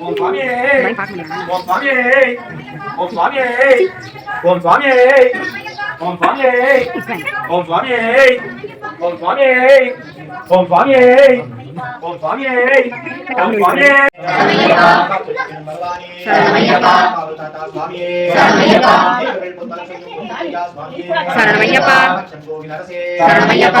ஓம் சுவாமியே மாதிரி பார்க்க முடியாது. ஓம் சுவாமியே ஓம் சுவாமியே ஓம் சுவாமியே ஓம் சுவாமியே ஓம் சுவாமியே ஓம் சுவாமியே ஓம் சுவாமியே ஓம் சுவாமியே ஓம் சுவாமியே சரணமையப்பா சுவாமியே சரணமையப்பா சரணமையப்பா சரணமையப்பா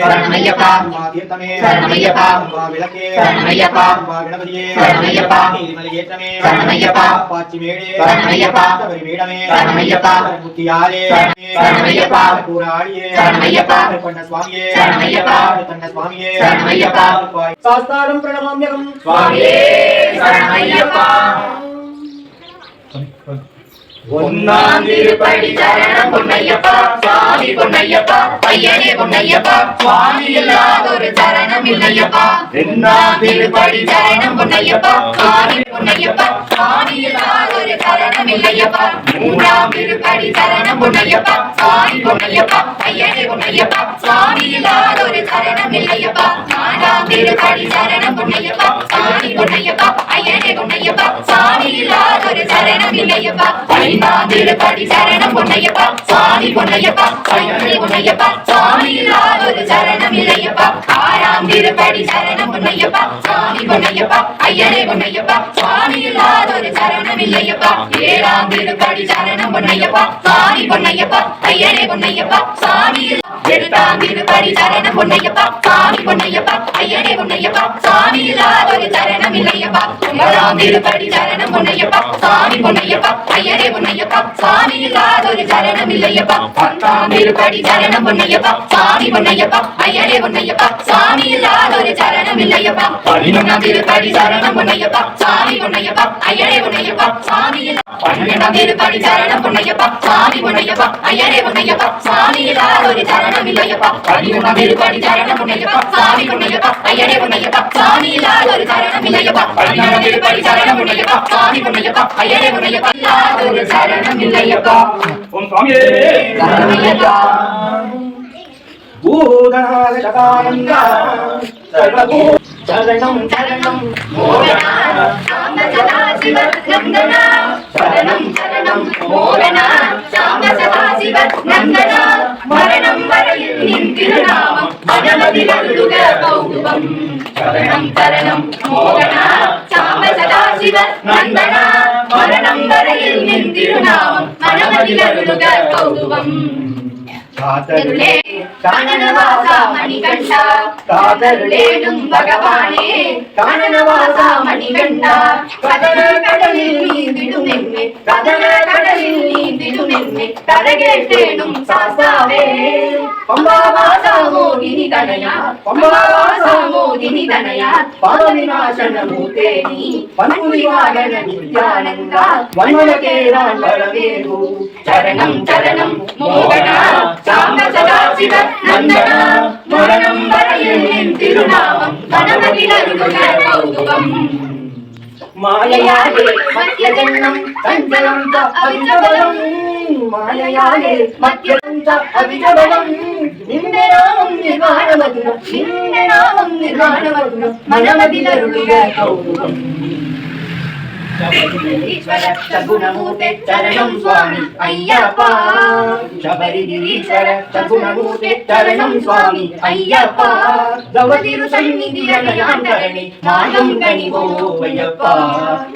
சரணமையப்பா சரணமையப்பா சரணமையப்பா சரணமையப்பா சரணமையப்பா பாச்சிமேடே சரணமையப்பா பரிமேடமே சரணமையப்பா முத்தியாலே சரணமையப்பா கூராளியே சரணமையப்பா கொண்ட சுவாமியே சரணமையப்பா தன்ன சுவாமியே சரணமையப்பா சாஸ்தாரம் பிரணமாம்யகம் சுவாமியே சரணமையப்பா ஒன்னாம் திருப்படி சரணம் பொன்னையப்பா சுவாமி பொன்னையப்பா ஐயனே பொன்னையப்பா சுவாமி இல்லாதொரு சரணம் இல்லையப்பா ரெண்டாம் திருப்படி சரணம் பொன்னையப்பா சுவாமி பொன்னையப்பா சுவாமி இல்லாதொரு சரணம் இல்லையப்பா மூன்றாம் திருப்படி சரணம் பொன்னையப்பா சுவாமி பொன்னையப்பா ஐயனே பொன்னையப்பா சுவாமி இல்லாதொரு சரணம் இல்லையப்பா நான்காம் திருப்படி சரணம் பொன்னையப்பா சுவாமி பொன்னையப்பா ஐயனே பொன்னையப்பா சுவாமி இல்லாதொரு சரணம் இல்லையப்பா ஐந்தாம் திருப்படி சரணம் பொன்னையப்பா சுவாமி பொன்னையப்பா ஐயனே பொன்னையப்பா சுவாமி இல்லாதொரு சரணம் இல்லையப்பா ஆறாம் திருப்படி சரணம் பொன்னையப்பா சுவாமி பொன்னையப்பா ஐயனே பொன்னையப்பா சுவாமி இல்லாதொரு சரணம் இல்லையப்பா ஏழாம் திருப்படி சரணம் பொன்னையப்பா சுவாமி பொன்னையப்பா ஐயனே பொன்னையப்பா சுவாமி எட்டாம் திருப்படி சரணம் பொன்னையப்பா சுவாமி பொன்னையப்பா ஐயனே பொன்னையப்பா சுவாமி இல்லாதொரு சரணம் இல்லையப்பா ஒன்பதாம் திருப்படி சரணம் பொன்னையப்பா சுவாமி பொன்னையப்பா ஐயனே பொன்னையப்பா சுவாமி இல்லாதொரு சரணம் இல்லையப்பா பத்தாம் திருப்படி சரணம் பொன்னையப்பா சுவாமி பொன்னையப்பா ஐயனே பொன்னையப்பா சுவாமி இல்லாதொரு சரணம் இல்லையப்பா பதினொன்றாம் திருப்படி சரணம் பொன்னையப்பா சுவாமி பொன்னையப்பா ஐயனே பொன்னையப்பா சுவாமி பன்னிரெண்டாம் திருப்படி சரணம் பொன்னையப்பா சுவாமி பொன்னையப்பா ஐயனே பொன்னையப்பா சுவாமி இல்லாதொரு சரணம் இல்லையப்பா பதிமூன்றாம் திருப்படி சரணம் பொன்னையப்பா சுவாமி பொன்னையப்பா ஐயனே பொன்னையப்பா சுவாமி இல்லாதொரு சரணம் இல்லையப்பா பதினாறாம் திருப்படி சரணம் பொன்னையப்பா சுவாமி பொன்னையப்பா ஐயனே பொன்னையப்பா இல்லாதொரு சரணம் இல்லையப்பா ஓம் சுவாமியே சரணமையப்பா பூதநாத சதானந்தா சர்வபூ சரணம் சரணம் மோகனா சாம்ப சதாசிவ நந்தனா சரணம் சரணம் மோகனா சாம்ப சதாசிவ நந்தனா மரணம் வரையில் நின் திருநாமம் மனமதில் அருளுக கௌதுவம் சரணம் சரணம் மோகனா சாம்ப சதாசிவ நந்தனா மரணம் வரையில் நின் திருநாமம் மனமதில் அருளுக கௌதுவம் காதருளே கானனவாசா மணிகண்டா காதருளேனும் பகவானே கானனவாசா மணிகண்டா கதற கடலில் நீந்திடும் என்னை கதற கடலில் நீந்திடும் என்னை கரகேட்டேனும் சாசாவே பம்பாவாசா மோகினி தனயா பம்பாவாசா மோகினி தனயா பாவவிநாசன மூர்த்தே நீ பன்முனிவாகன நித்யானந்தா வன்மலகேரான் வரவேகு சரணம் சரணம் மோகனா சாம்ப சதாசிவ நந்தனா மரணம் வரையில் நின் திருநாமம் மனமதில் அருளுக கௌதுவம் மாயையாலே மத்திய ஜன்மம் சஞ்சலம் அவிஜபலம் மாயையாலே மத்திய அவிஜபலம் நின்ன நாமம் நிர்வாண மதுரம் நின்ன நாமம் நிர்வாண மதுரம் மனமதில் அருளுக கௌதுவம் ஈஸ்வர சகுணமூர்த்தே சரணம் சுவாமி ஐயப்பா ಶಬರಿಗಿರೀಶ್ವರ ಸಗುಣಮೂರ್ತಿ ಶರಣಂ ಸ್ವಾಮಿ ಅಯ್ಯಪ್ಪ ಗವದಿರು ಸನ್ನಿಧಿಯಲಯಾಂತರಣಿ ಮಾಯಂ ಗಣಿವೋ ಅಯ್ಯಪ್ಪ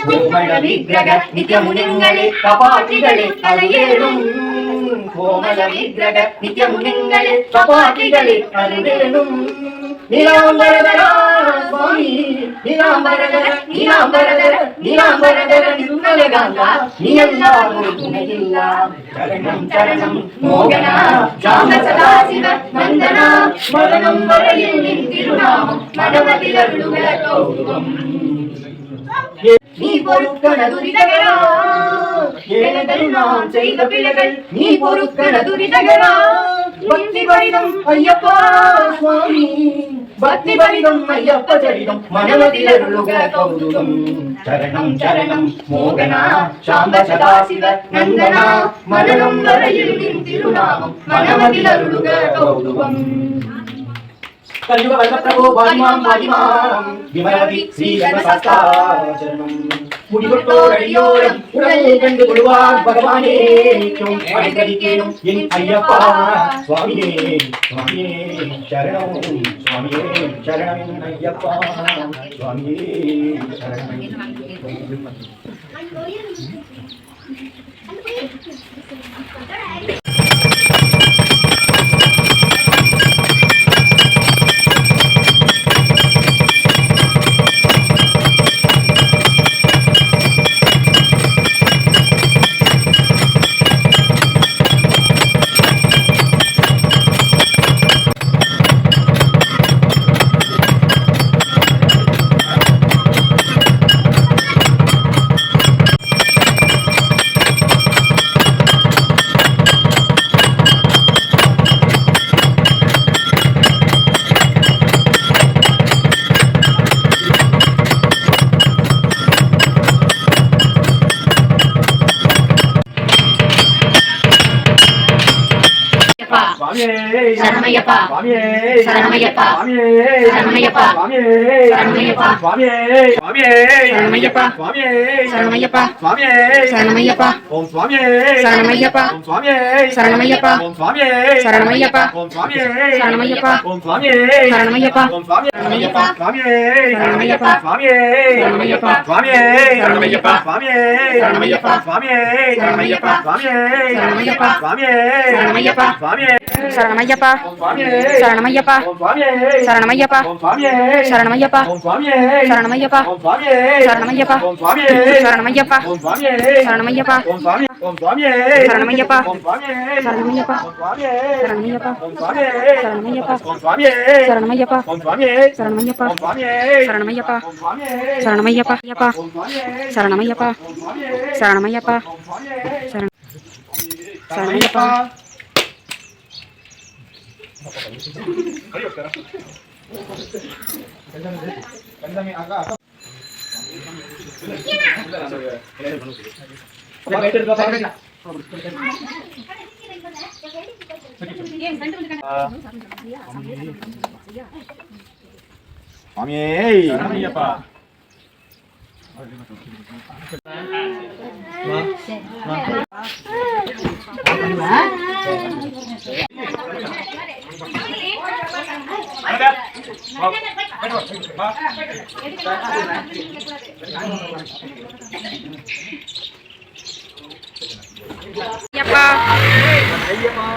ಕೋಮಳ ವಿಗ್ರಹ ನಿತ್ಯ ಮುನಿಂಗಳೇ ಕಪಾಟಿಗಳೇ ಅಲೆಯೇಳುಂ ಕೋಮಲ ವಿಗ್ರಹ ನಿತ್ಯ ಮುನಿಂಗಳೇ ಕಪಾಟಿಗಳೇ ಅಲೆಯೇಳುಂ ನೀಲಾಂಬರಧರ ಸ್ವಾಮಿ ನೀಲಾಂಬರಧರ ನೀಲಾಂಬರಧರ ನೀಲಾಂಬರಧರ ನಿರ್ಮಲಗಾಂಗ ನೀಯಲ್ಲಾರೂ ತುಣೆಯಿಲ್ಲ ಶರಣಂ ಶರಣಂ ಮೋಗನ ಶಾಂತ ಸದಾಶಿವ ನಂದನ ಮರಣಂ ವರೆயில் ನಿನ್ திருநாமம் மனமதில் அருளுக கௌதுவம் நீ பொறுக்கன துரிதகளா ஏனெனில் நான் செய்த பிழைகள் நீ பொறுக்கன துரிதகளா பக்தி பரிதம் ஐயப்பா சுவாமி பக்தி பரிதம் ஐயப்ப சரிதம் மனமதில் அருளுக கௌதுகம் சரணம் சரணம் மோகனா சாம்ப சதாசிவ நந்தனா மரணம் வரையில் நின் திருநாமம் மனமதில் அருளுக கௌதுகம் கலியுக வரதப்பிரபோ பாதிமாம் பாதிமாம் விமலவதி ஸ்ரீ கர்மசாஸ்தாச்சரணம் முடிவட்டோரடியோரம் உடல் கண்டு கொள்வார் பகவானே அடிக்கடிக்கேனும் என் ஐயப்பா சுவாமியே சுவாமியே சரணம் சுவாமியே சரணம் ஐயப்பா சுவாமியே சரணம் சரணமையப்பா சரணமையப்பா சரணமையப்பா சரணமையப்பா சரணமையப்பா சரணமையப்பா சரணமையப்பா ஓம் சுவாமியே சரணமையப்பா ஓம் சுவாமியே சரணமையப்பா ஓம் சுவாமியே சரணமையப்பா ஓம் சுவாமியே சரணமையப்பா ஓம் சுவாமியே சரணமையப்பா ஓம் சுவாமியே சரணமையப்பா சுவாமியே சரணமையப்பா சுவாமியே சரணமையப்பா சுவாமியே சரணமையப்பா சுவாமியே சரணமையப்பா சுவாமியே சரணமையப்பா சுவாமியே சரணமையப்பா சுவாமியே சரணமையப்பா சுவாமியே சரணமையப்பா ஓம் சுவாமியே சரணமையப்பா ஓம் சுவாமியே சரணமையப்பா ஓம் சுவாமியே சரணமையப்பா ஓம் சுவாமியே சரணமையப்பா ஓம் சுவாமியே சரணமையப்பா ஓம் சுவாமியே சரணமையப்பா ஓம் சுவாமியே சரணமையப்பா ஓம் சுவாமியே ஓம் சுவாமியே சரணமையப்பா ஓம் சுவாமியே சரணமையப்பா ஓம் சுவாமியே சரணமையப்பா ஓம் சுவாமியே சரணமையப்பா ஓம் சுவாமியே சரணமையப்பா ஓம் சுவாமியே சரணமையப்பா ஓம் சுவாமியே சரணமையப்பா ஓம் சுவாமியே சரணமையப்பா யப்பா ஓம் சுவாமியே சரணமையப்பா ஓம் சுவாமியே சரணமையப்பா ஓம் சுவாமியே சரண சரணமையப்பா சுவாமியே யப்பா ஐயப்பா